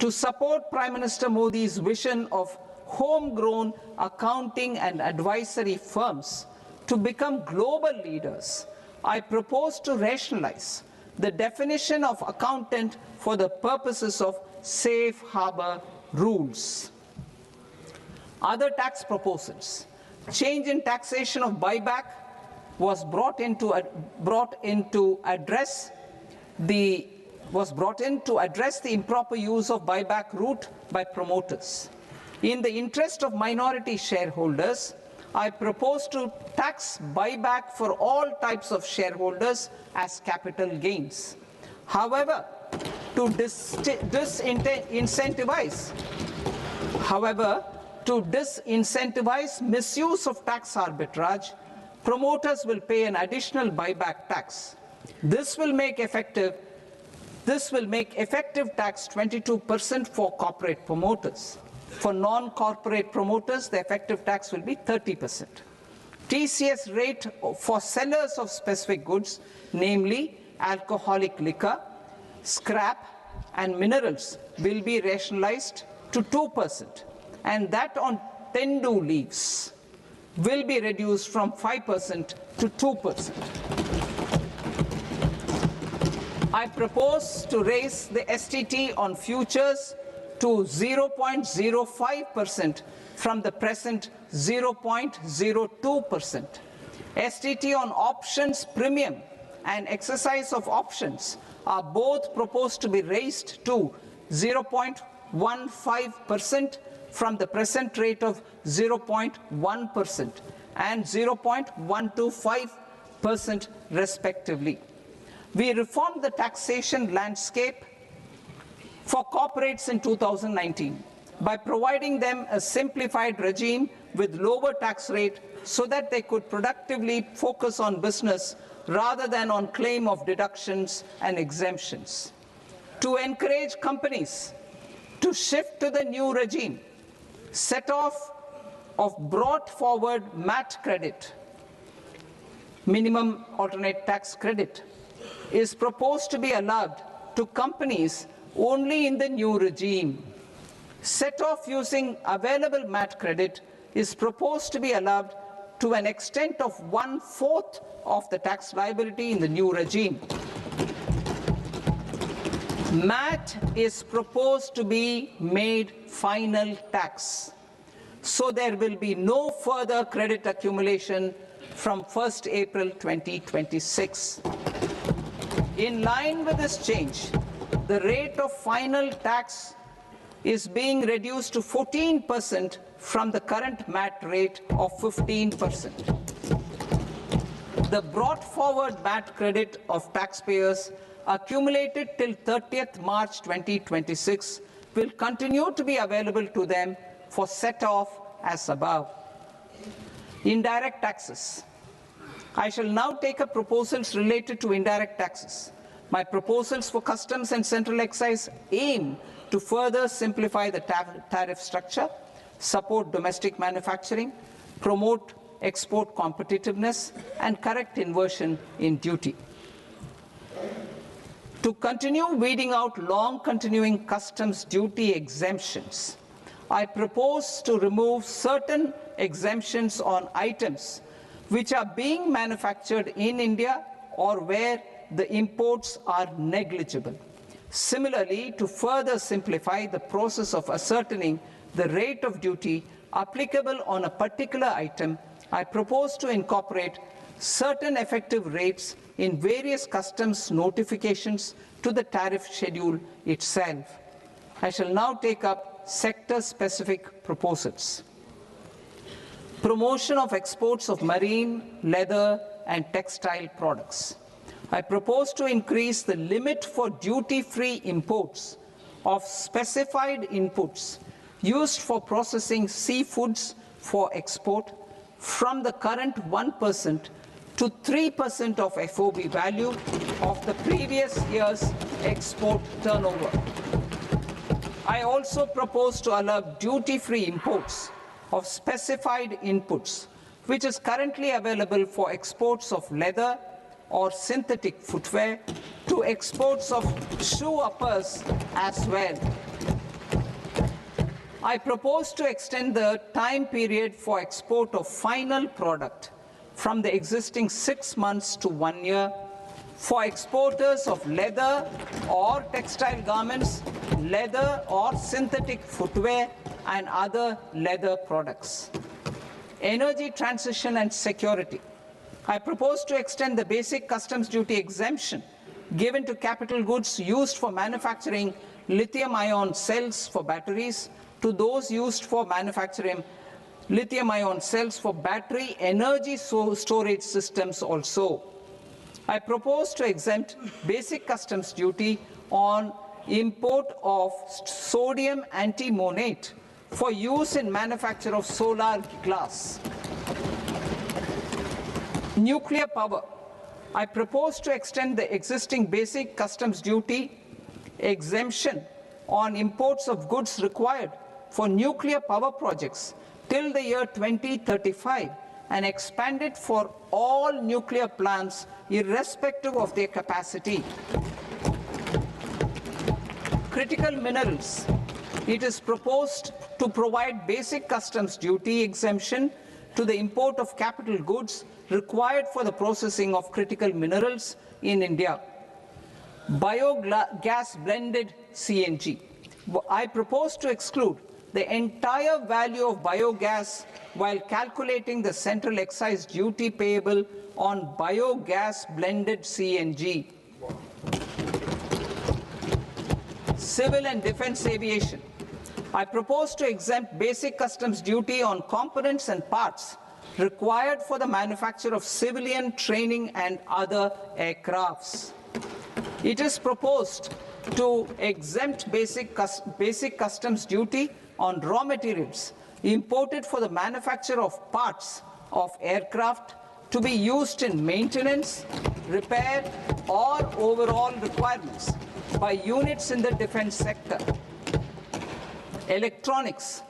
To support Prime Minister Modi's vision of homegrown accounting and advisory firms to become global leaders, I propose to rationalize the definition of accountant for the purposes of safe harbor rules. Other tax proposals. Change in taxation of buyback was brought in to address the improper use of buyback route by promoters. In the interest of minority shareholders, I propose to tax buyback for all types of shareholders as capital gains. However, to disincentivize misuse of tax arbitrage, promoters will pay an additional buyback tax. This will make effective tax 22% for corporate promoters. For non-corporate promoters, the effective tax will be 30%. TCS rate for sellers of specific goods, namely alcoholic liquor, scrap, and minerals, will be rationalized to 2%, and that on tendu leaves will be reduced from 5% to 2%. I propose to raise the STT on futures to 0.05% from the present 0.02%. STT on options premium and exercise of options are both proposed to be raised to 0.15% from the present rate of 0.1% and 0.125% respectively. We reformed the taxation landscape for corporates in 2019 by providing them a simplified regime with lower tax rate so that they could productively focus on business rather than on claim of deductions and exemptions. To encourage companies to shift to the new regime, set off of brought forward MAT credit, minimum alternate tax credit, is proposed to be allowed to companies only in the new regime. Set off using available MAT credit is proposed to be allowed to an extent of 1/4 of the tax liability in the new regime. MAT is proposed to be made final tax, so there will be no further credit accumulation from 1st April 2026. In line with this change, the rate of final tax is being reduced to 14% from the current MAT rate of 15%. The brought forward MAT credit of taxpayers accumulated till 30th March 2026 will continue to be available to them for set-off as above. Indirect taxes. I shall now take up proposals related to indirect taxes. My proposals for customs and central excise aim to further simplify the tariff structure, support domestic manufacturing, promote export competitiveness, and correct inversion in duty. To continue weeding out long continuing customs duty exemptions, I propose to remove certain exemptions on items which are being manufactured in India or where the imports are negligible. Similarly, to further simplify the process of ascertaining the rate of duty applicable on a particular item, I propose to incorporate certain effective rates in various customs notifications to the tariff schedule itself. I shall now take up sector-specific proposals. Promotion of exports of marine, leather, and textile products. I propose to increase the limit for duty-free imports of specified inputs used for processing seafoods for export from the current 1% to 3% of FOB value of the previous year's export turnover. I also propose to allow duty-free imports of specified inputs, which is currently available for exports of leather or synthetic footwear, to exports of shoe uppers as well. I propose to extend the time period for export of final product from the existing 6 months to 1 year for exporters of leather or textile garments, leather or synthetic footwear, and other leather products. Energy transition and security. I propose to extend the basic customs duty exemption given to capital goods used for manufacturing lithium-ion cells for batteries to those used for manufacturing lithium-ion cells for battery energy storage systems also. I propose to exempt basic customs duty on import of sodium antimonate for use in manufacture of solar glass. Nuclear power. I propose to extend the existing basic customs duty exemption on imports of goods required for nuclear power projects till the year 2035 and expand it for all nuclear plants irrespective of their capacity. Critical minerals. It is proposed to provide basic customs duty exemption to the import of capital goods required for the processing of critical minerals in India. Biogas blended CNG. I propose to exclude the entire value of biogas while calculating the central excise duty payable on biogas blended CNG. Civil and defense aviation. I propose to exempt basic customs duty on components and parts required for the manufacture of civilian training and other aircrafts. It is proposed to exempt basic customs duty on raw materials imported for the manufacture of parts of aircraft to be used in maintenance, repair, or overall requirements by units in the defense sector. Electronics.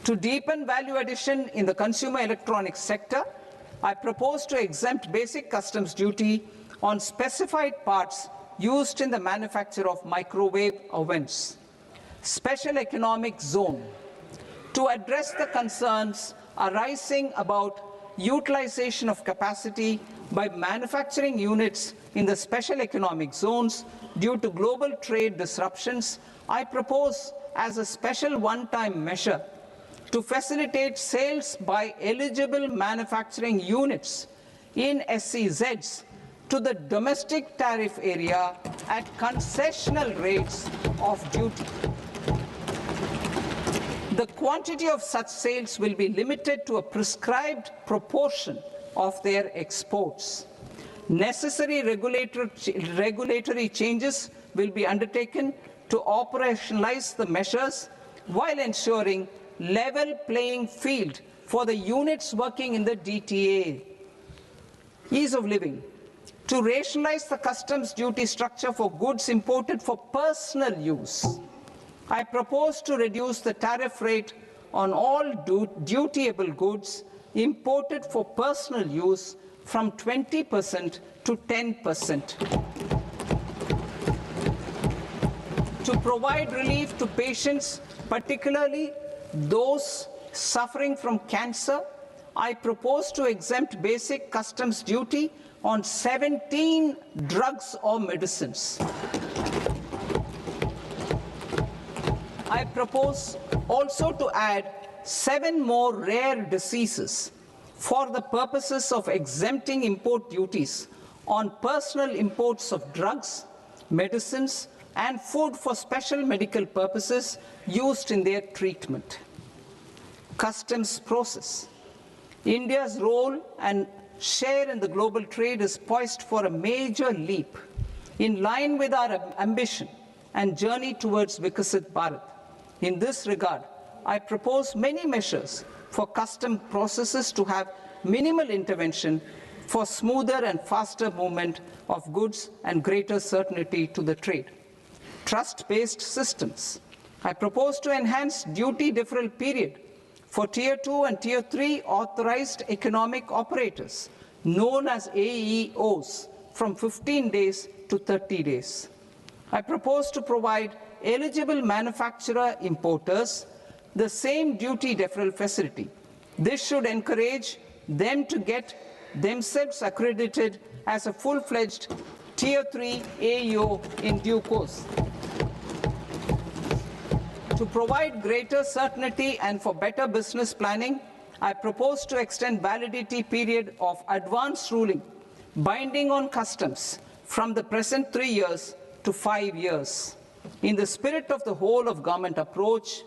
To deepen value addition in the consumer electronics sector, I propose to exempt basic customs duty on specified parts used in the manufacture of microwave ovens. Special economic zone. To address the concerns arising about utilization of capacity by manufacturing units in the special economic zones due to global trade disruptions, I propose as a special one-time measure to facilitate sales by eligible manufacturing units in SEZs to the domestic tariff area at concessional rates of duty. The quantity of such sales will be limited to a prescribed proportion of their exports. Necessary regulatory changes will be undertaken to operationalize the measures while ensuring level playing field for the units working in the DTA. Ease of living. To rationalize the customs duty structure for goods imported for personal use, I propose to reduce the tariff rate on all dutiable goods imported for personal use from 20% to 10%. To provide relief to patients, particularly those suffering from cancer, I propose to exempt basic customs duty on 17 drugs or medicines. I propose also to add 7 more rare diseases for the purposes of exempting import duties on personal imports of drugs, medicines, and food for special medical purposes used in their treatment. Customs process. India's role and share in the global trade is poised for a major leap in line with our ambition and journey towards Vikasit Bharat. In this regard, I propose many measures for custom processes to have minimal intervention for smoother and faster movement of goods and greater certainty to the trade. Trust-based systems. I propose to enhance duty deferral period for Tier 2 and Tier 3 authorized economic operators, known as AEOs, from 15 days to 30 days. I propose to provide eligible manufacturer importers the same duty deferral facility. This should encourage them to get themselves accredited as a full-fledged Tier 3 AEO in due course. To provide greater certainty and for better business planning, I propose to extend validity period of advance ruling binding on customs from the present 3 years to 5 years. In the spirit of the whole of government approach,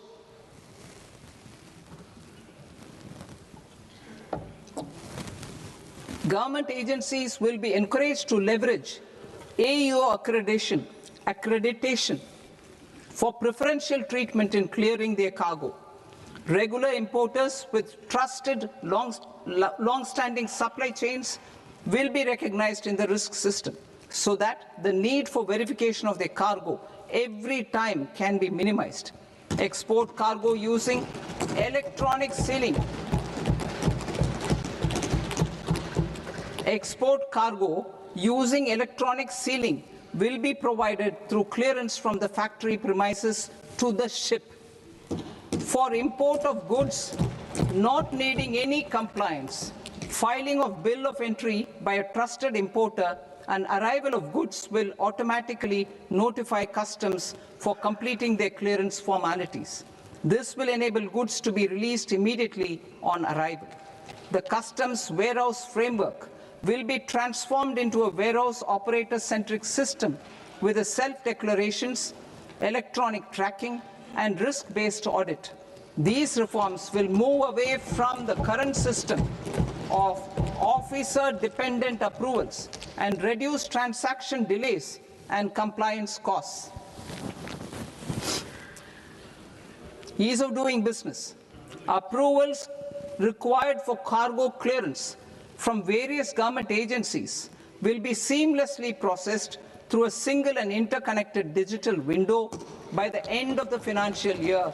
government agencies will be encouraged to leverage AEO accreditation for preferential treatment in clearing their cargo. Regular importers with trusted long-standing supply chains will be recognized in the risk system so that the need for verification of their cargo every time can be minimized. Export cargo using electronic sealing. Export cargo using electronic sealing will be provided through clearance from the factory premises to the ship. For import of goods not needing any compliance, filing of bill of entry by a trusted importer and arrival of goods will automatically notify customs for completing their clearance formalities. This will enable goods to be released immediately on arrival. The customs warehouse framework will be transformed into a warehouse operator-centric system with a self-declarations, electronic tracking, and risk-based audit. These reforms will move away from the current system of officer-dependent approvals and reduce transaction delays and compliance costs. Ease of doing business. Approvals required for cargo clearance from various government agencies will be seamlessly processed through a single and interconnected digital window by the end of the financial year.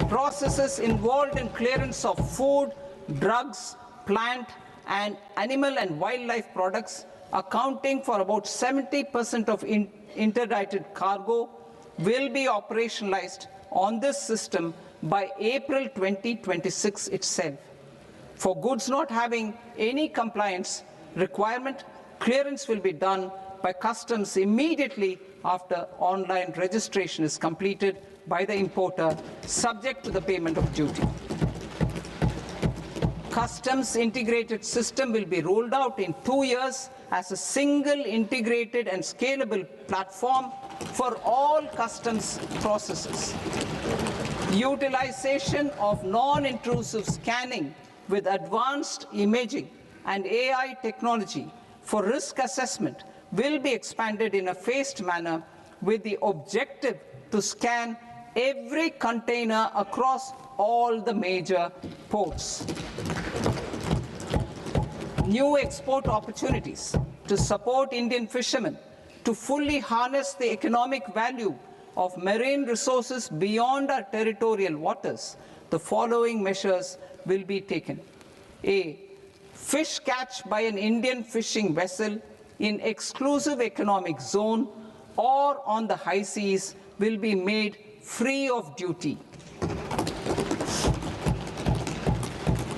Processes involved in clearance of food, drugs, plant, and animal and wildlife products, accounting for about 70% of interdicted cargo, will be operationalized on this system by April 2026 itself. For goods not having any compliance requirement, clearance will be done by customs immediately after online registration is completed by the importer, subject to the payment of duty. Customs integrated system will be rolled out in 2 years as a single integrated and scalable platform for all customs processes. Utilization of non-intrusive scanning with advanced imaging and AI technology for risk assessment will be expanded in a phased manner with the objective to scan every container across all the major ports. New export opportunities to support Indian fishermen to fully harness the economic value of marine resources beyond our territorial waters. The following measures will be taken. A. Fish catch by an Indian fishing vessel in exclusive economic zone or on the high seas will be made free of duty.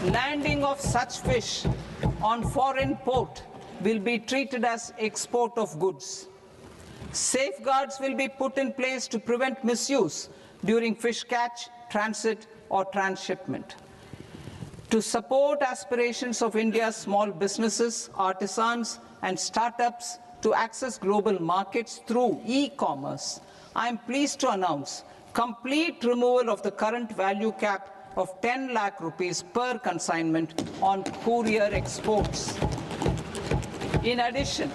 Landing of such fish on foreign port will be treated as export of goods. Safeguards will be put in place to prevent misuse during fish catch, transit, or transshipment. To support aspirations of India's small businesses, artisans, and startups to access global markets through e-commerce, I am pleased to announce complete removal of the current value cap of 10 lakh rupees per consignment on courier exports. In addition,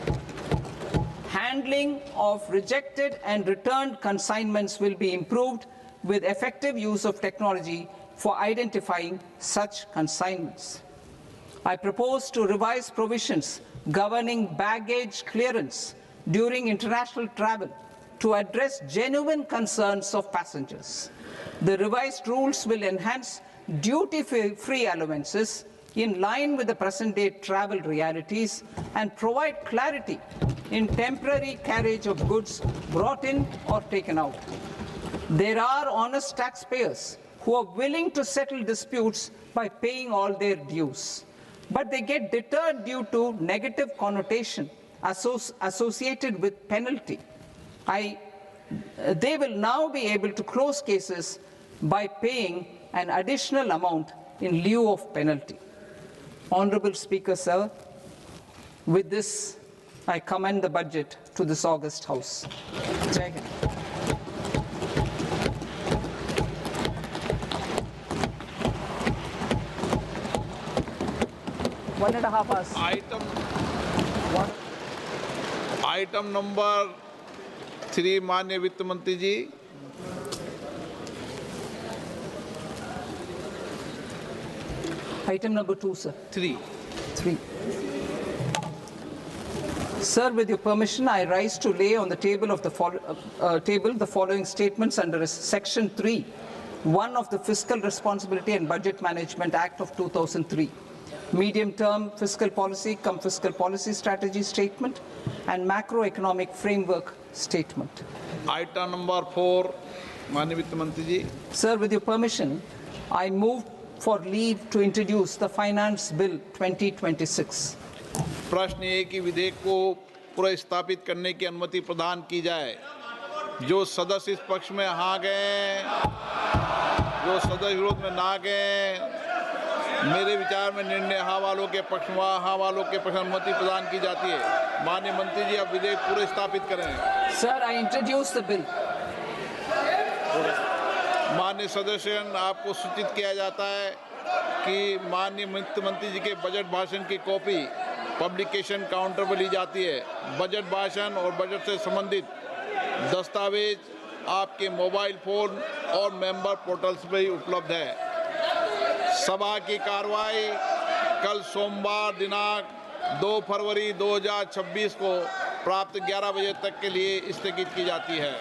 handling of rejected and returned consignments will be improved with effective use of technology for identifying such consignments. I propose to revise provisions governing baggage clearance during international travel to address genuine concerns of passengers. The revised rules will enhance duty-free allowances in line with the present-day travel realities and provide clarity in temporary carriage of goods brought in or taken out. There are honest taxpayers who are willing to settle disputes by paying all their dues. but they get deterred due to negative connotation associated with penalty. They will now be able to close cases by paying an additional amount in lieu of penalty. Honorable Speaker, sir, with this, I commend the budget to this august House. Jai Hind. One and a half hours. Item number 3 माननीय वित्त मंत्री जी। Item number 2, sir. 3 Sir, with your permission, I rise to lay on the table of the following statements under Section 3, 1 of the Fiscal Responsibility and Budget Management Act of 2003. Medium-term fiscal policy, fiscal policy strategy statement, and macroeconomic framework statement. Item number 4 माननीय वित्त मंत्री जी। Sir, with your permission, I move for leave to introduce the Finance Bill 2026. प्रश्न ये कि विधेयक को पुनर्स्थापित करने की अनुमति प्रदान की जाए। जो सदस्य इस पक्ष में हाँ गए, जो सदस्य विरोध में ना गए, मेरे विचार में निर्णय हाँ वालों के पक्ष में हाँ वालों के पक्ष में अनुमति प्रदान की जाती है। माननीय मंत्री जी, अब विधेयक पूरे स्थापित करें। Sir, I introduce the bill. माननीय सदस्यगण, आपको सूचित किया जाता है कि माननीय वित्त मंत्री जी के बजट भाषण की कॉपी पब्लिकेशन काउंटर पर ली जाती है। बजट भाषण और बजट से संबंधित दस्तावेज आपके मोबाइल फोन और मेंबर पोर्टल्स पर ही उपलब्ध है। सभा की कार्रवाई कल सोमवार दिनांक 2 फरवरी 2026 को प्राप्त 11 बजे तक के लिए स्थगित की जाती है।